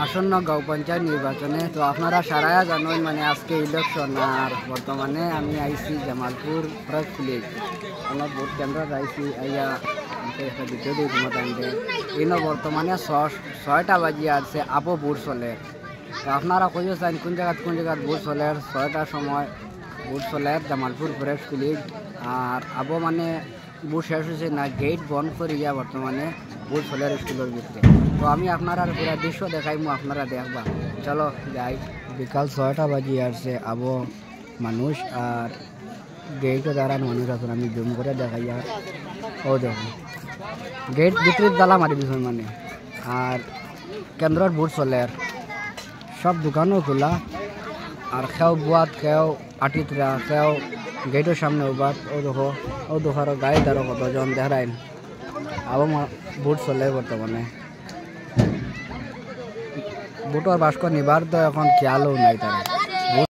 আসন্ন গাঁও পঞ্চায়েত নির্বাচনে তো আপনারা সারায়া জানেন মানে আজকে ইলেকশন আর বর্তমানে আমি আইছি জামালপুর ফরাজপুলি আমার ভোট কেন্দ্র আইছি আইয়া একটা ভিডিও দিই তোমার টাইমে ইনো বর্তমানে 6টা বাজিয়ে আছে আপো ভোট চলে তো আপনারা কইও চান কোন জায়গাত ভোট চলে 6টার সময় ভোট চলে জামালপুর ফরাজপুলি আর আবো মানে ভোট শেষ হয়েছে না গেট বন্ধ করিয়া বর্তমানে ভোট চলে স্কুলের ভিতরে তো আমি আপনারা পুরা দৃশ্য দেখাইমু আপনারা দেখবা চলো যাই বিকাল 6টা বাজিয়ে আসছে আবো মানুষ আর গেটে দাঁড়ানো মানুষ আছে আমি জুম করে দেখাই আর ও দেখো গেট ভিতরে তালা মারি দিয়েছে মানে আর কেন্দ্রের ভোট চলে সব দোকানও খোলা আর খেও বুয়াত খেও আটিতরা খেও গেটের সামনে উবাত ও দেখো গাড়ি দাঁড়ো কতজন দেখাইন আবো ভোট চলে বর্তমানে ভোটর বাস্ক নিবার তো এখন খেয়ালও নাই তারা